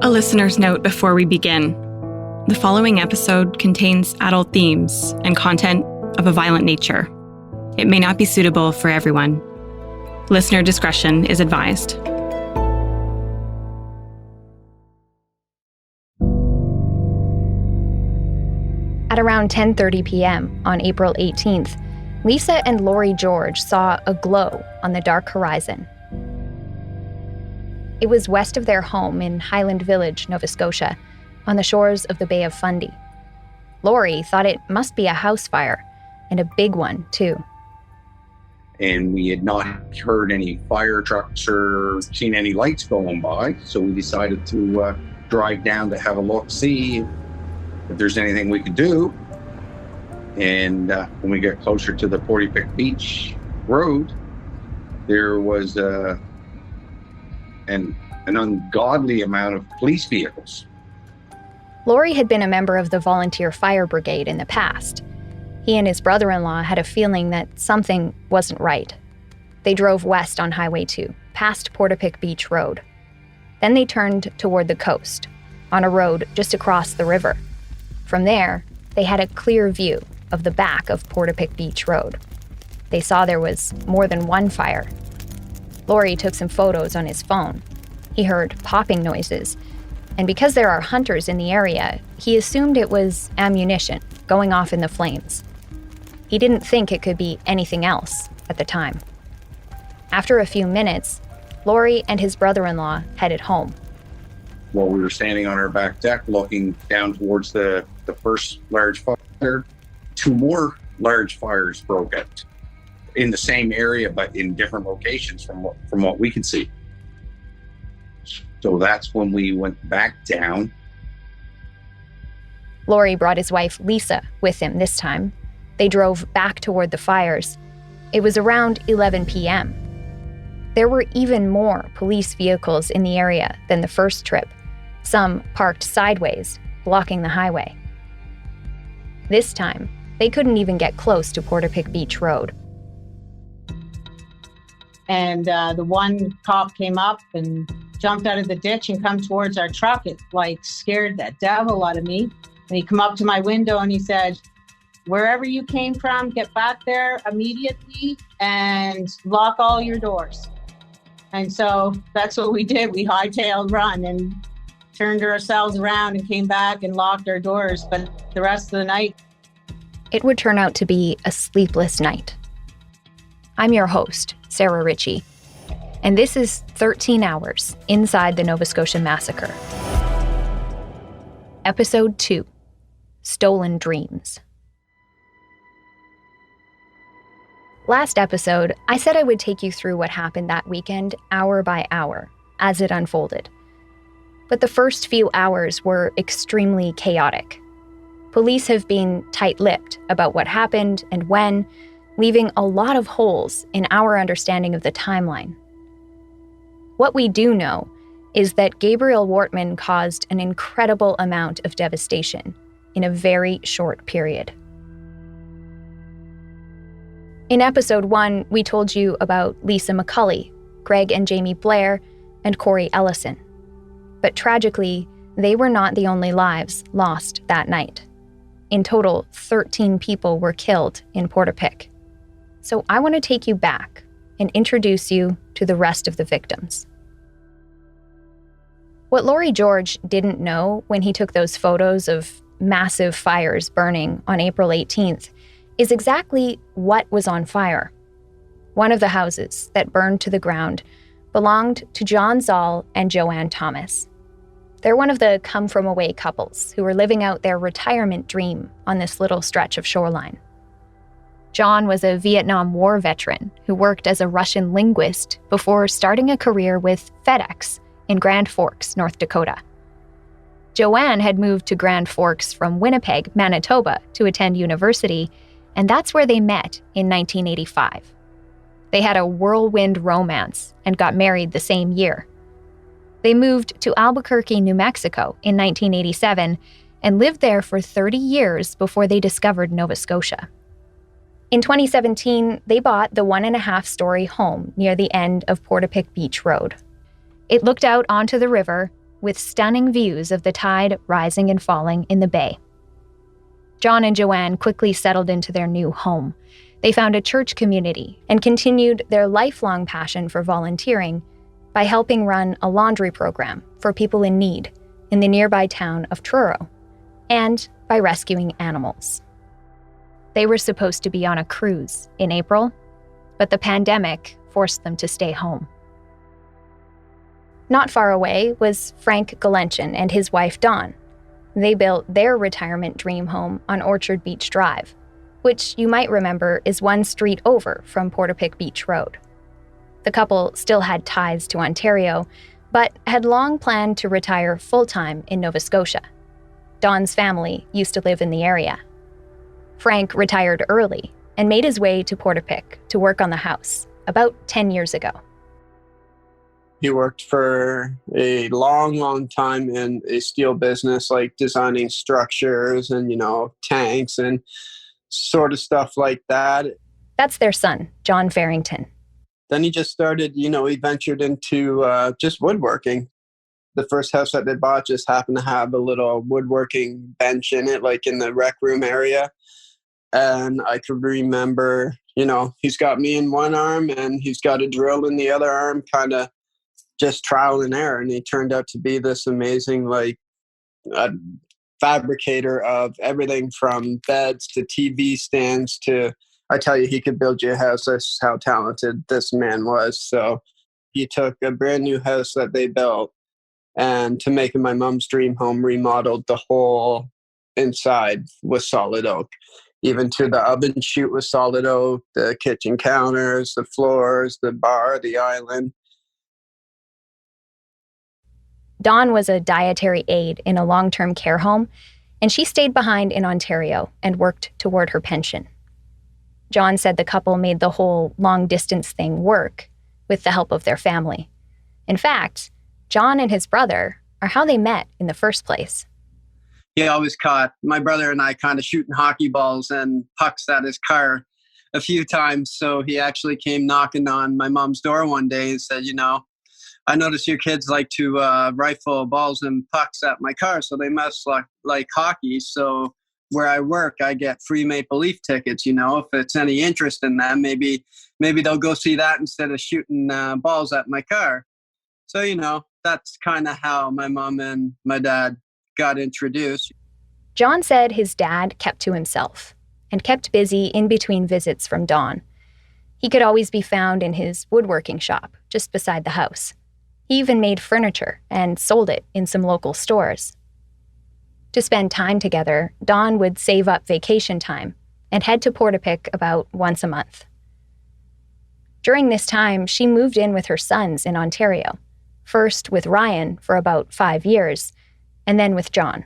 A listener's note before we begin. The following episode contains adult themes and content of a violent nature. It may not be suitable for everyone. Listener discretion is advised. At around 10:30 p.m. on April 18th, Lisa and Lori George saw a glow on the dark horizon. It was west of their home in Highland Village, Nova Scotia, on the shores of the Bay of Fundy. Lori thought it must be a house fire, and a big one, too. And we had not heard any fire trucks or seen any lights going by, so we decided to drive down to have a look, see if there's anything we could do. And when we get closer to the Portapique Beach Road, there was an ungodly amount of police vehicles. Lori had been a member of the volunteer fire brigade in the past. He and his brother-in-law had a feeling that something wasn't right. They drove west on Highway 2, past Portapique Beach Road. Then they turned toward the coast, on a road just across the river. From there, they had a clear view of the back of Portapique Beach Road. They saw there was more than one fire. Lori took some photos on his phone. He heard popping noises, and because there are hunters in the area, he assumed it was ammunition going off in the flames. He didn't think it could be anything else at the time. After a few minutes, Lori and his brother-in-law headed home. While we were standing on our back deck looking down towards the first large fire, two more large fires broke out in the same area, but in different locations from what we could see. So that's when we went back down. Lori brought his wife, Lisa, with him this time. They drove back toward the fires. It was around 11 p.m. There were even more police vehicles in the area than the first trip, some parked sideways, blocking the highway. This time, they couldn't even get close to Portapique Beach Road. And the one cop came up and jumped out of the ditch and come towards our truck. It scared the devil out of me. And he come up to my window and he said, "Wherever you came from, get back there immediately and lock all your doors." And so that's what we did. We hightailed run and turned ourselves around and came back and locked our doors. But the rest of the night, it would turn out to be a sleepless night. I'm your host, Sarah Ritchie, and this is 13 Hours Inside the Nova Scotia Massacre. Episode 2, Stolen Dreams. Last episode, I said I would take you through what happened that weekend, hour by hour, as it unfolded. But the first few hours were extremely chaotic. Police have been tight-lipped about what happened and when, leaving a lot of holes in our understanding of the timeline. What we do know is that Gabriel Wortman caused an incredible amount of devastation in a very short period. In episode 1, we told you about Lisa McCulley, Greg and Jamie Blair, and Corey Ellison. But tragically, they were not the only lives lost that night. In total, 13 people were killed in Portapique. So I want to take you back and introduce you to the rest of the victims. What Lori George didn't know when he took those photos of massive fires burning on April 18th is exactly what was on fire. One of the houses that burned to the ground belonged to John Zoll and Joanne Thomas. They're one of the come-from-away couples who were living out their retirement dream on this little stretch of shoreline. John was a Vietnam War veteran who worked as a Russian linguist before starting a career with FedEx in Grand Forks, North Dakota. Joanne had moved to Grand Forks from Winnipeg, Manitoba, to attend university, and that's where they met in 1985. They had a whirlwind romance and got married the same year. They moved to Albuquerque, New Mexico in 1987 and lived there for 30 years before they discovered Nova Scotia. In 2017, they bought the 1.5-story home near the end of Portapique Beach Road. It looked out onto the river with stunning views of the tide rising and falling in the bay. John and Joanne quickly settled into their new home. They found a church community and continued their lifelong passion for volunteering by helping run a laundry program for people in need in the nearby town of Truro, and by rescuing animals. They were supposed to be on a cruise in April, but the pandemic forced them to stay home. Not far away was Frank Galenchen and his wife Dawn. They built their retirement dream home on Orchard Beach Drive, which you might remember is one street over from Portapique Beach Road. The couple still had ties to Ontario, but had long planned to retire full-time in Nova Scotia. Dawn's family used to live in the area. Frank retired early and made his way to Portapique to work on the house about 10 years ago. He worked for a long time in a steel business, like designing structures and, tanks and sort of stuff like that. That's their son, John Farrington. Then he just started, he ventured into just woodworking. The first house that they bought just happened to have a little woodworking bench in it, like in the rec room area. And I could remember, he's got me in one arm and he's got a drill in the other arm, kind of just trial and error. And he turned out to be this amazing, fabricator of everything from beds to TV stands to, I tell you, he could build you a house. That's how talented this man was. So he took a brand new house that they built and to make it my mom's dream home, remodeled the whole inside with solid oak. Even to the oven chute was solid oak, the kitchen counters, the floors, the bar, the island. Dawn was a dietary aide in a long-term care home, and she stayed behind in Ontario and worked toward her pension. John said the couple made the whole long-distance thing work with the help of their family. In fact, John and his brother are how they met in the first place. He always caught my brother and I kind of shooting hockey balls and pucks at his car a few times. So he actually came knocking on my mom's door one day and said, I noticed your kids like to rifle balls and pucks at my car, so they must like hockey. So where I work, I get free Maple Leaf tickets. If it's any interest in them, maybe they'll go see that instead of shooting balls at my car. So, that's kind of how my mom and my dad got introduced. John said his dad kept to himself and kept busy in between visits from Dawn. He could always be found in his woodworking shop just beside the house. He even made furniture and sold it in some local stores. To spend time together, Dawn would save up vacation time and head to Portapique about once a month. During this time, she moved in with her sons in Ontario, first with Ryan for about 5 years, and then with John.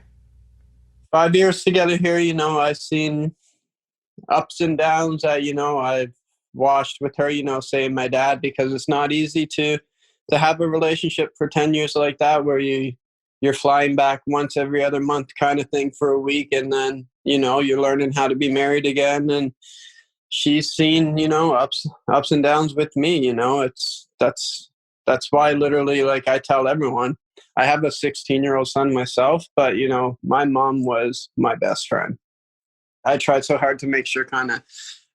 5 years together here, I've seen ups and downs. I've watched with her, say my dad, because it's not easy to have a relationship for 10 years like that, where you're flying back once every other month kind of thing for a week. And then, you're learning how to be married again. And she's seen, ups and downs with me, that's why literally, I tell everyone, I have a 16-year-old son myself, but, my mom was my best friend. I tried so hard to make sure kind of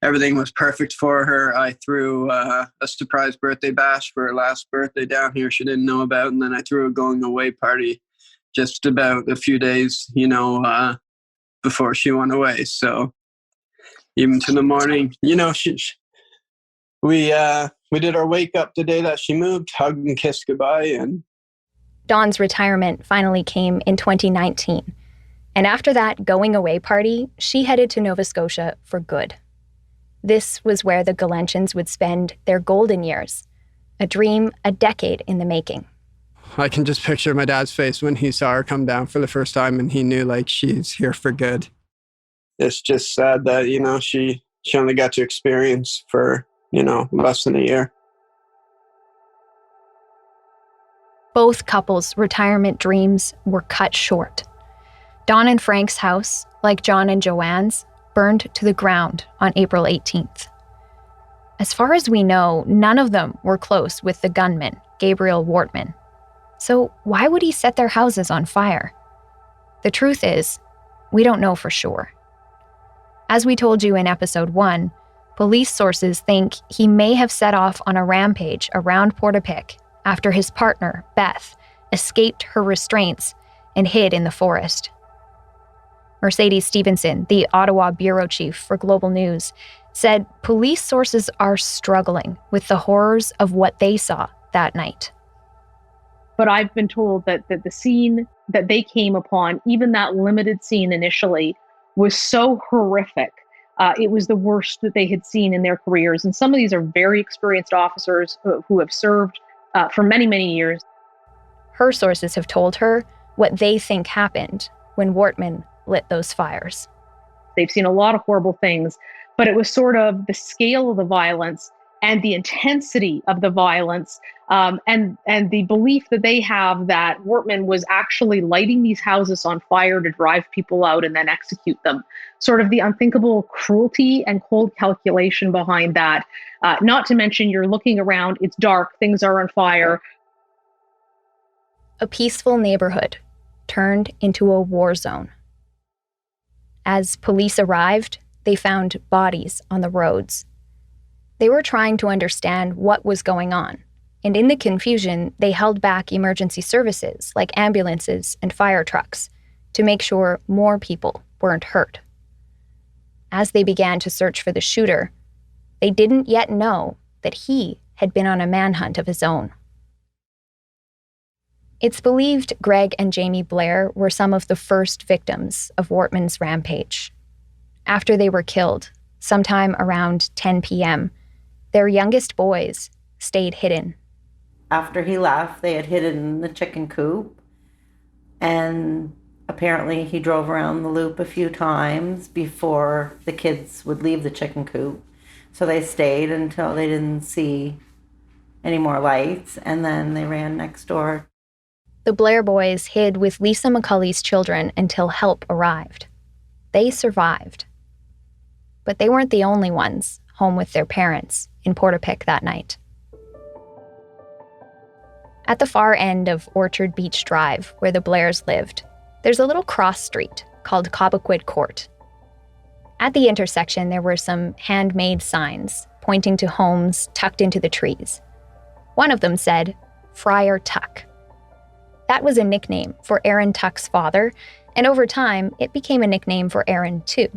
everything was perfect for her. I threw a surprise birthday bash for her last birthday down here she didn't know about. And then I threw a going away party just about a few days, before she went away. So even to the morning, we did our wake up the day that she moved, hugged and kissed goodbye. And Dawn's retirement finally came in 2019. And after that going away party, she headed to Nova Scotia for good. This was where the Galenchens would spend their golden years, a dream a decade in the making. I can just picture my dad's face when he saw her come down for the first time and he knew she's here for good. It's just sad that, she only got to experience for, less than a year. Both couples' retirement dreams were cut short. Dawn and Frank's house, like John and Joanne's, burned to the ground on April 18th. As far as we know, none of them were close with the gunman, Gabriel Wortman. So why would he set their houses on fire? The truth is, we don't know for sure. As we told you in episode 1, police sources think he may have set off on a rampage around Portapique after his partner, Beth, escaped her restraints and hid in the forest. Mercedes Stevenson, the Ottawa bureau chief for Global News, said police sources are struggling with the horrors of what they saw that night. But I've been told that the scene that they came upon, even that limited scene initially, was so horrific. It was the worst that they had seen in their careers. And some of these are very experienced officers who have served for many, many years. Her sources have told her what they think happened when Wortman lit those fires. They've seen a lot of horrible things, but it was sort of the scale of the violence and the intensity of the violence, and the belief that they have that Wortman was actually lighting these houses on fire to drive people out and then execute them. Sort of the unthinkable cruelty and cold calculation behind that. Not to mention, you're looking around, it's dark, things are on fire. A peaceful neighborhood turned into a war zone. As police arrived, they found bodies on the roads. They were trying to understand what was going on, and in the confusion, they held back emergency services like ambulances and fire trucks to make sure more people weren't hurt. As they began to search for the shooter, they didn't yet know that he had been on a manhunt of his own. It's believed Greg and Jamie Blair were some of the first victims of Wortman's rampage. After they were killed, sometime around 10 p.m., their youngest boys stayed hidden. After he left, they had hidden the chicken coop, and apparently he drove around the loop a few times before the kids would leave the chicken coop. So they stayed until they didn't see any more lights, and then they ran next door. The Blair boys hid with Lisa McCulley's children until help arrived. They survived. But they weren't the only ones home with their parents in Portapique that night. At the far end of Orchard Beach Drive, where the Blairs lived, there's a little cross street called Cobequid Court. At the intersection, there were some handmade signs pointing to homes tucked into the trees. One of them said, Friar Tuck. That was a nickname for Aaron Tuck's father, and over time, it became a nickname for Aaron too.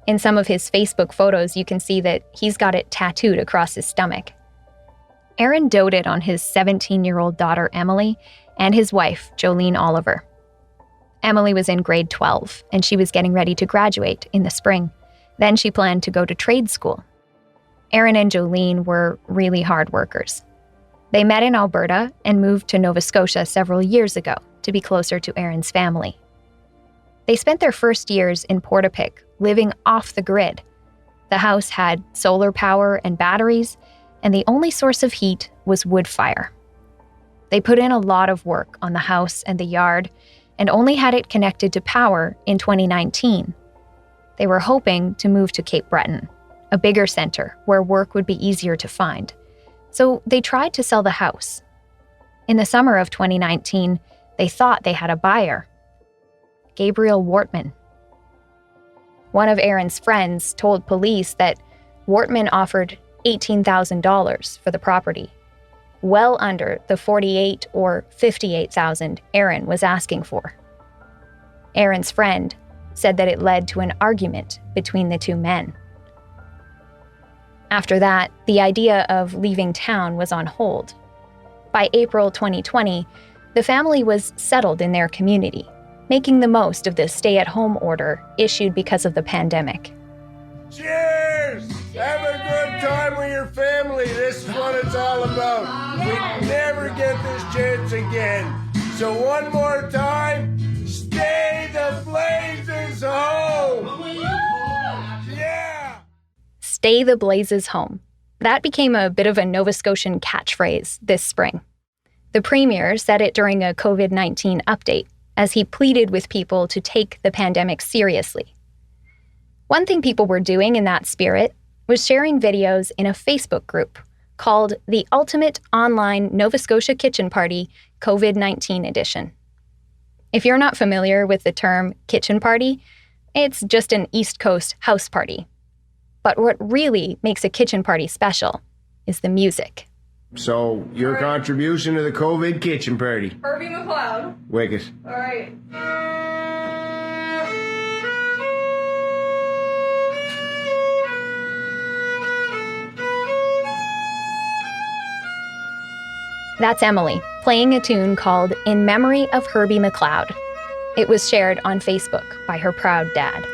In some of his Facebook photos, you can see that he's got it tattooed across his stomach. Aaron doted on his 17-year-old daughter, Emily, and his wife, Jolene Oliver. Emily was in grade 12, and she was getting ready to graduate in the spring. Then she planned to go to trade school. Aaron and Jolene were really hard workers. They met in Alberta and moved to Nova Scotia several years ago to be closer to Aaron's family. They spent their first years in Portapique living off the grid. The house had solar power and batteries, and the only source of heat was wood fire. They put in a lot of work on the house and the yard, and only had it connected to power in 2019. They were hoping to move to Cape Breton, a bigger center where work would be easier to find. So they tried to sell the house. In the summer of 2019, they thought they had a buyer. Gabriel Wortman. One of Aaron's friends told police that Wortman offered $18,000 for the property, well under the $48,000 or $58,000 Aaron was asking for. Aaron's friend said that it led to an argument between the two men. After that, the idea of leaving town was on hold. By April 2020, the family was settled in their community, making the most of the stay-at-home order issued because of the pandemic. Cheers! Have a good time with your family. This is what it's all about. We never get this chance again. So one more time, stay the blazes home! Yeah! Stay the blazes home. That became a bit of a Nova Scotian catchphrase this spring. The Premier said it during a COVID-19 update, as he pleaded with people to take the pandemic seriously. One thing people were doing in that spirit was sharing videos in a Facebook group called the Ultimate Online Nova Scotia Kitchen Party COVID-19 edition. If you're not familiar with the term kitchen party, it's just an East Coast house party. But what really makes a kitchen party special is the music. So, your contribution to the COVID kitchen party. Herbie McLeod. Wicked. All right. That's Emily, playing a tune called In Memory of Herbie McLeod. It was shared on Facebook by her proud dad.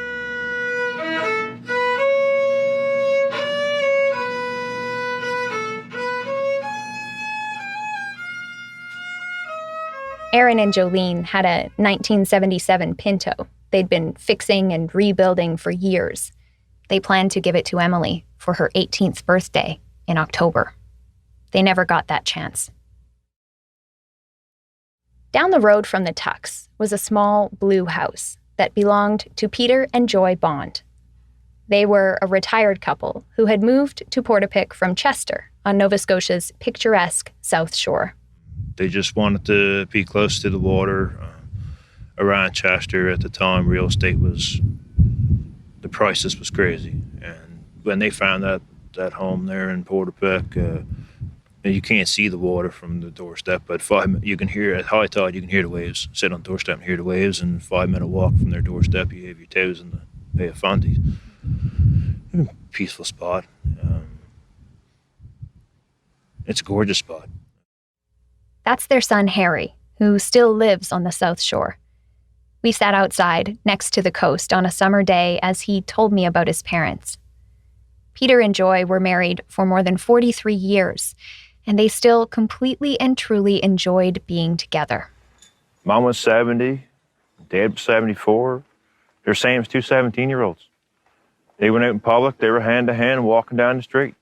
Aaron and Jolene had a 1977 Pinto they'd been fixing and rebuilding for years. They planned to give it to Emily for her 18th birthday in October. They never got that chance. Down the road from the Tucks was a small blue house that belonged to Peter and Joy Bond. They were a retired couple who had moved to Portapique from Chester on Nova Scotia's picturesque South Shore. They just wanted to be close to the water. Around Chester at the time, real estate the prices was crazy. And when they found that home there in Portapique, you can't see the water from the doorstep, but you can hear, at high tide, you can hear the waves. Sit on the doorstep and hear the waves, and 5-minute walk from their doorstep, you have your toes in the Bay of Fundy. Peaceful spot. It's a gorgeous spot. That's their son, Harry, who still lives on the South Shore. We sat outside next to the coast on a summer day as he told me about his parents. Peter and Joy were married for more than 43 years, and they still completely and truly enjoyed being together. Mom was 70, Dad was 74. They're same as two 17-year-olds. They went out in public, they were hand to hand walking down the street.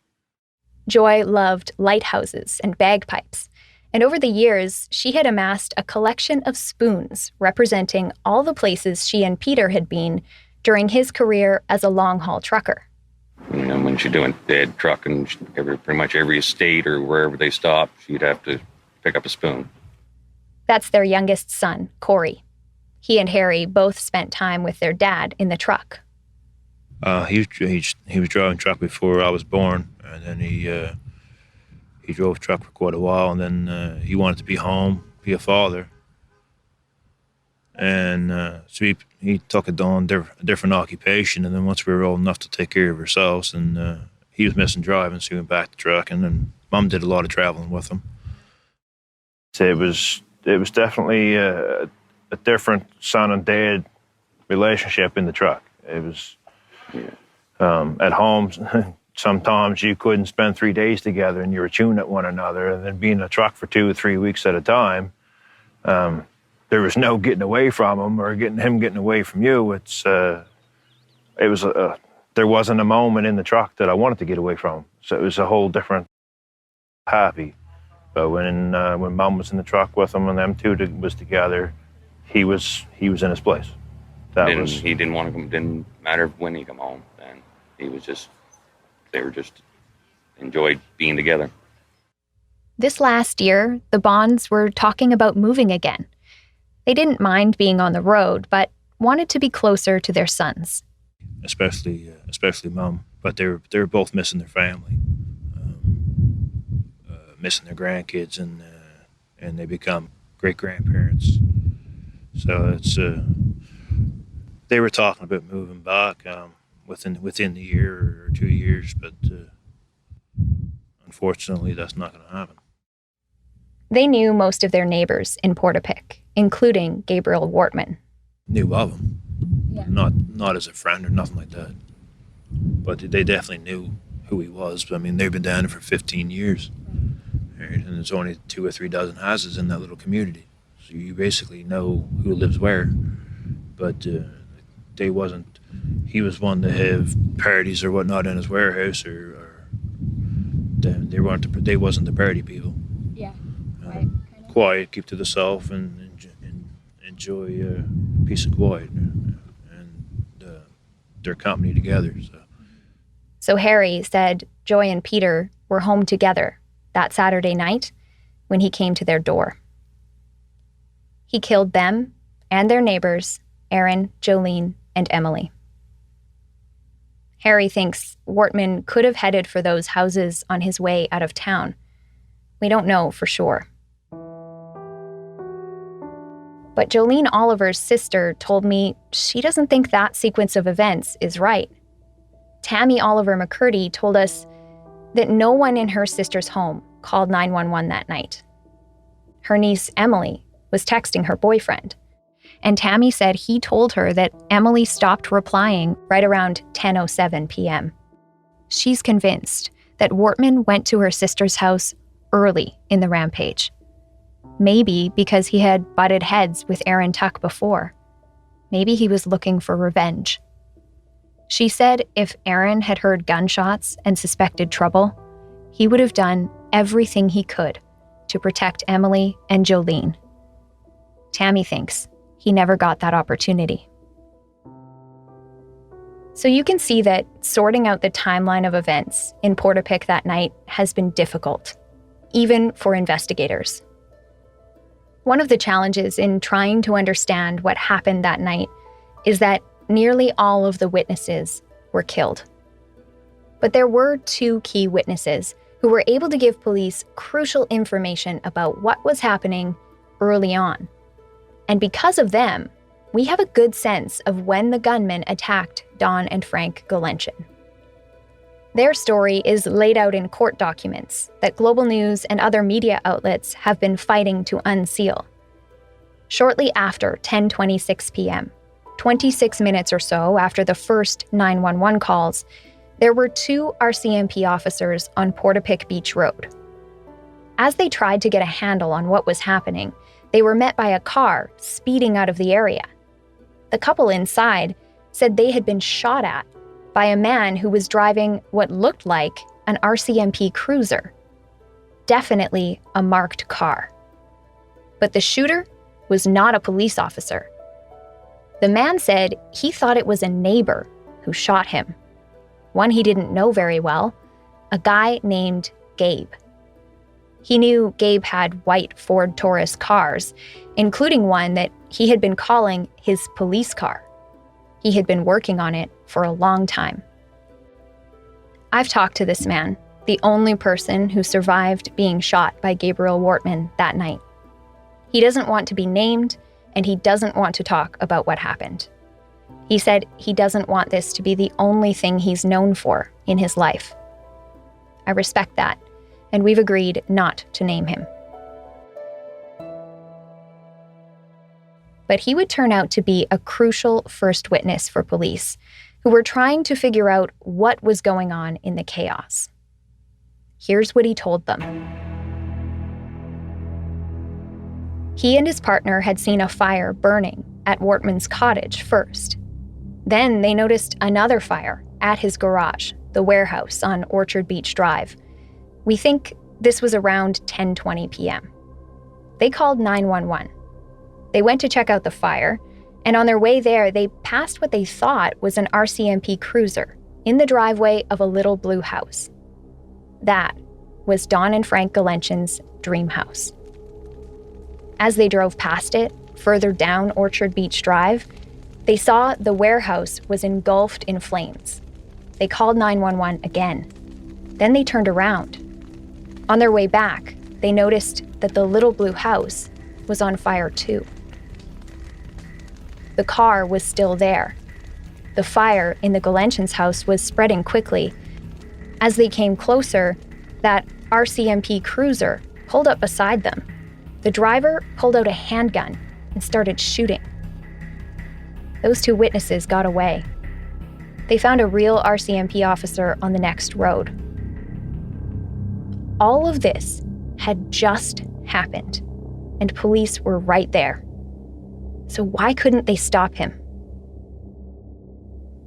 Joy loved lighthouses and bagpipes, and over the years, she had amassed a collection of spoons representing all the places she and Peter had been during his career as a long-haul trucker. You know, when she's doing dead trucking, pretty much every estate or wherever they stopped, she'd have to pick up a spoon. That's their youngest son, Corey. He and Harry both spent time with their dad in the truck. He was driving truck before I was born, and then he drove truck for quite a while, and then he wanted to be home, be a father. And so he took it on a different occupation, and then once we were old enough to take care of ourselves, and he was missing driving, so he went back to trucking, and Mom did a lot of traveling with him. So it was definitely a different son and dad relationship in the truck. It was at home. Sometimes you couldn't spend 3 days together, and you were chewing at one another, and then being in a truck for 2 or 3 weeks at a time. There was no getting away from him or him getting away from you. There wasn't a moment in the truck that I wanted to get away from him. So it was a whole different happy. But when Mom was in the truck with him and them two was together, he was in his place. He didn't want to come. Didn't matter when he come home. Then they were just enjoyed being together. This last year, the Bonds were talking about moving again. They didn't mind being on the road, but wanted to be closer to their sons. Especially Mom, but they were both missing their family, missing their grandkids, and they become great grandparents. So they were talking about moving back within the year or 2 years, but unfortunately, that's not going to happen. They knew most of their neighbors in Portapique, including Gabriel Wortman. Knew of him, not as a friend or nothing like that, but they definitely knew who he was. I mean, they've been down there for 15 years, right? And there's only 2 or 3 dozen houses in that little community, so you basically know who lives where. But he was one to have parties or whatnot in his warehouse, or they wasn't the party people. Yeah, quiet, keep to themselves, and enjoy peace and quiet and their company together. So Harry said Joy and Peter were home together that Saturday night when he came to their door. He killed them and their neighbors, Aaron, Jolene, and Emily. Harry thinks Wortman could have headed for those houses on his way out of town. We don't know for sure. But Jolene Oliver's sister told me she doesn't think that sequence of events is right. Tammy Oliver McCurdy told us that no one in her sister's home called 911 that night. Her niece, Emily, was texting her boyfriend, and Tammy said he told her that Emily stopped replying right around 10:07 p.m. She's convinced that Wortman went to her sister's house early in the rampage. Maybe because he had butted heads with Aaron Tuck before. Maybe he was looking for revenge. She said if Aaron had heard gunshots and suspected trouble, he would have done everything he could to protect Emily and Jolene. Tammy thinks he never got that opportunity. So you can see that sorting out the timeline of events in Portapique that night has been difficult, even for investigators. One of the challenges in trying to understand what happened that night is that nearly all of the witnesses were killed. But there were 2 key witnesses who were able to give police crucial information about what was happening early on. And because of them, we have a good sense of when the gunman attacked Don and Frank Galenchin. Their story is laid out in court documents that Global News and other media outlets have been fighting to unseal. Shortly after 10:26 p.m., 26 minutes or so after the first 911 calls, there were 2 RCMP officers on Portapique Beach Road. As they tried to get a handle on what was happening, they were met by a car speeding out of the area. The couple inside said they had been shot at by a man who was driving what looked like an RCMP cruiser. Definitely a marked car. But the shooter was not a police officer. The man said he thought it was a neighbor who shot him. One he didn't know very well, a guy named Gabe. He knew Gabe had white Ford Taurus cars, including one that he had been calling his police car. He had been working on it for a long time. I've talked to this man, the only person who survived being shot by Gabriel Wortman that night. He doesn't want to be named, and he doesn't want to talk about what happened. He said he doesn't want this to be the only thing he's known for in his life. I respect that, and we've agreed not to name him. But he would turn out to be a crucial first witness for police, who were trying to figure out what was going on in the chaos. Here's what he told them. He and his partner had seen a fire burning at Wortman's cottage first. Then they noticed another fire at his garage, the warehouse on Orchard Beach Drive. We think this was around 10:20 p.m. They called 911. They went to check out the fire, and on their way there, they passed what they thought was an RCMP cruiser in the driveway of a little blue house. That was Don and Frank Galenchin's dream house. As they drove past it, further down Orchard Beach Drive, they saw the warehouse was engulfed in flames. They called 911 again. Then they turned around. On their way back, they noticed that the little blue house was on fire too. The car was still there. The fire in the Galenchin's house was spreading quickly. As they came closer, that RCMP cruiser pulled up beside them. The driver pulled out a handgun and started shooting. Those 2 witnesses got away. They found a real RCMP officer on the next road. All of this had just happened, and police were right there. So why couldn't they stop him?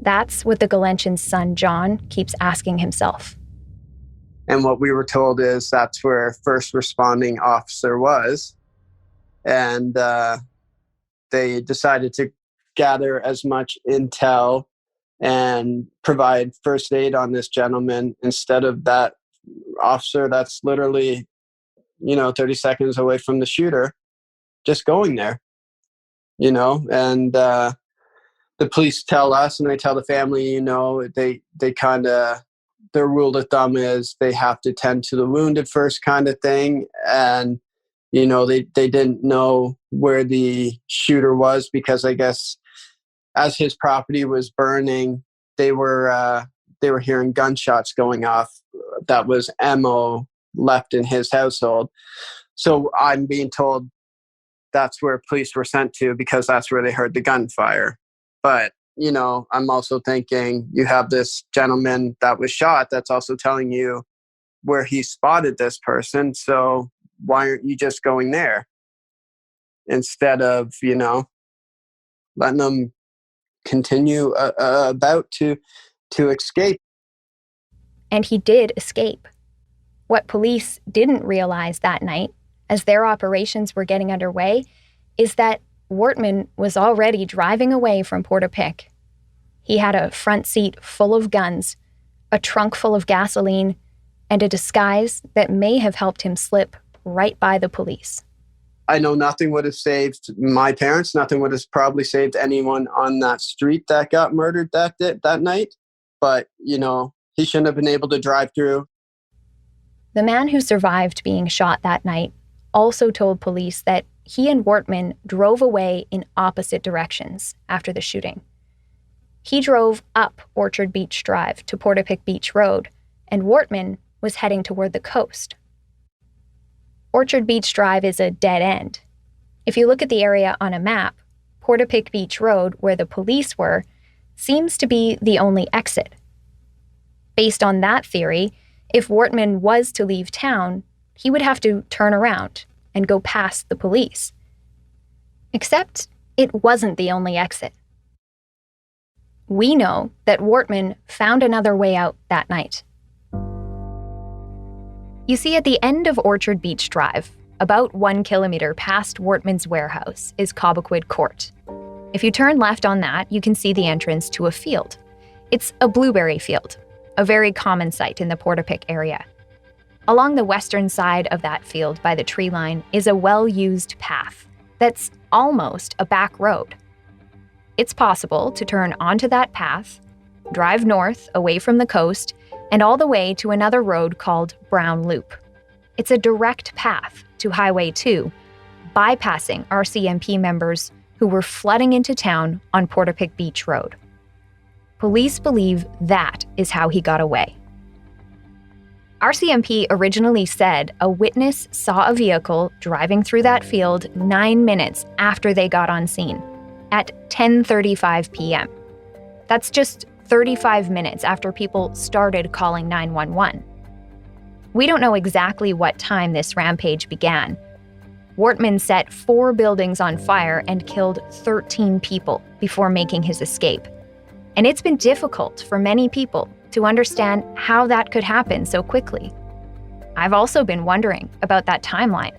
That's what the Galenchin's son, John, keeps asking himself. And what we were told is that's where first responding officer was. And they decided to gather as much intel and provide first aid on this gentleman instead of that officer that's literally, 30 seconds away from the shooter, just going there. and the police tell us and they tell the family, they kind of, their rule of thumb is they have to tend to the wounded first kind of thing. And, they didn't know where the shooter was because I guess as his property was burning, they were hearing gunshots going off. That was ammo left in his household. So I'm being told that's where police were sent to because that's where they heard the gunfire. But, I'm also thinking you have this gentleman that was shot that's also telling you where he spotted this person. So why aren't you just going there instead of, letting them continue about to escape? And he did escape. What police didn't realize that night, as their operations were getting underway, is that Wortman was already driving away from Portapique. He had a front seat full of guns, a trunk full of gasoline, and a disguise that may have helped him slip right by the police. I know nothing would have saved my parents. Nothing would have probably saved anyone on that street that got murdered that night. But, he shouldn't have been able to drive through. The man who survived being shot that night also told police that he and Wortman drove away in opposite directions after the shooting. He drove up Orchard Beach Drive to Portapique Beach Road, and Wortman was heading toward the coast. Orchard Beach Drive is a dead end. If you look at the area on a map, Portapique Beach Road, where the police were, seems to be the only exit. Based on that theory, if Wortman was to leave town, he would have to turn around and go past the police. Except it wasn't the only exit. We know that Wortman found another way out that night. You see, at the end of Orchard Beach Drive, about 1 kilometer past Wortman's warehouse, is Cobequid Court. If you turn left on that, you can see the entrance to a field. It's a blueberry field, a very common sight in the Portapique area. Along the western side of that field by the tree line is a well-used path that's almost a back road. It's possible to turn onto that path, drive north away from the coast, and all the way to another road called Brown Loop. It's a direct path to Highway 2, bypassing RCMP members who were flooding into town on Portapique Beach Road. Police believe that is how he got away. RCMP originally said a witness saw a vehicle driving through that field 9 minutes after they got on scene, at 10:35 p.m. That's just 35 minutes after people started calling 911. We don't know exactly what time this rampage began. Wortman set 4 buildings on fire and killed 13 people before making his escape. And it's been difficult for many people to understand how that could happen so quickly. I've also been wondering about that timeline.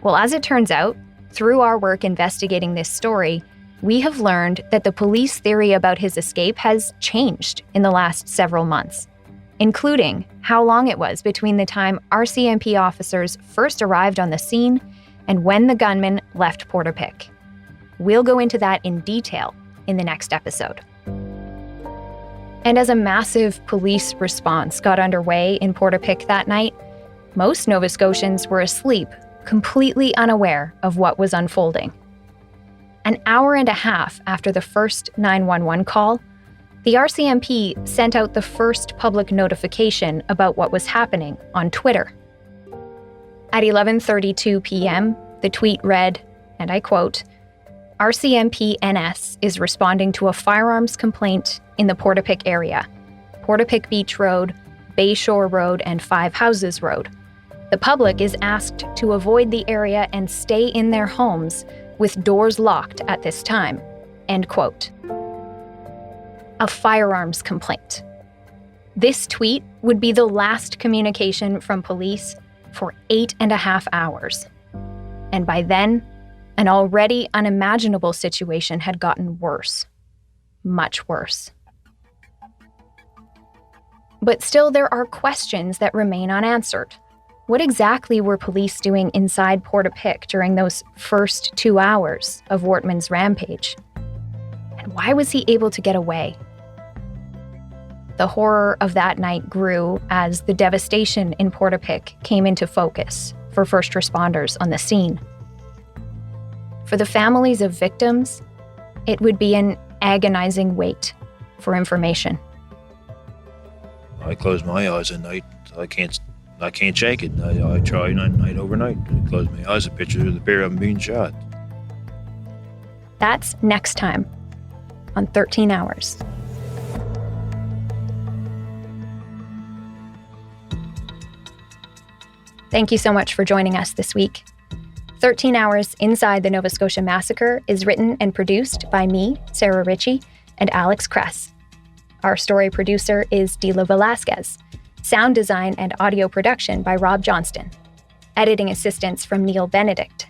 Well, as it turns out, through our work investigating this story, we have learned that the police theory about his escape has changed in the last several months, including how long it was between the time RCMP officers first arrived on the scene and when the gunman left Portapique. We'll go into that in detail in the next episode. And as a massive police response got underway in Portapique that night, most Nova Scotians were asleep, completely unaware of what was unfolding. An hour and a half after the first 911 call, the RCMP sent out the first public notification about what was happening on Twitter. At 11:32 p.m., the tweet read, and I quote, "RCMP NS is responding to a firearms complaint in the Portapique area, Portapique Beach Road, Bayshore Road, and 5 Houses Road. The public is asked to avoid the area and stay in their homes with doors locked at this time." End quote. A firearms complaint. This tweet would be the last communication from police for 8.5 hours. And by then, an already unimaginable situation had gotten worse. Much worse. But still, there are questions that remain unanswered. What exactly were police doing inside Portapique during those first 2 hours of Wortman's rampage? And why was he able to get away? The horror of that night grew as the devastation in Portapique came into focus for first responders on the scene. For the families of victims, it would be an agonizing wait for information. I close my eyes at night. I can't shake it. I try night overnight. I close my eyes, a picture of the pair of them being shot. That's next time on 13 Hours. Thank you so much for joining us this week. 13 Hours Inside the Nova Scotia Massacre is written and produced by me, Sarah Ritchie, and Alex Kress. Our story producer is Dila Velasquez. Sound design and audio production by Rob Johnston. Editing assistance from Neil Benedict.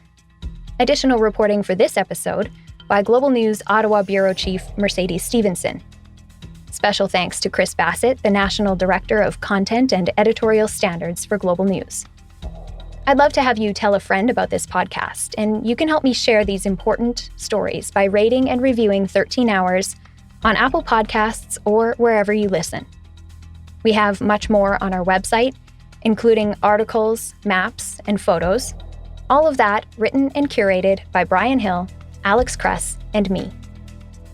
Additional reporting for this episode by Global News Ottawa Bureau Chief Mercedes Stevenson. Special thanks to Chris Bassett, the National Director of Content and Editorial Standards for Global News. I'd love to have you tell a friend about this podcast, and you can help me share these important stories by rating and reviewing 13 Hours on Apple Podcasts or wherever you listen. We have much more on our website, including articles, maps, and photos. All of that written and curated by Brian Hill, Alex Kress, and me.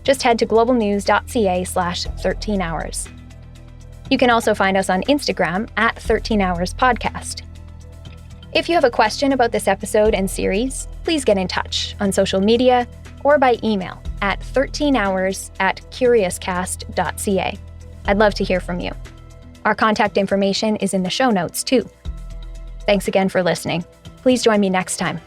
Just head to globalnews.ca/13hours. You can also find us on Instagram at 13 Hours Podcast. If you have a question about this episode and series, please get in touch on social media or by email at 13hours@curiouscast.ca. I'd love to hear from you. Our contact information is in the show notes, too. Thanks again for listening. Please join me next time.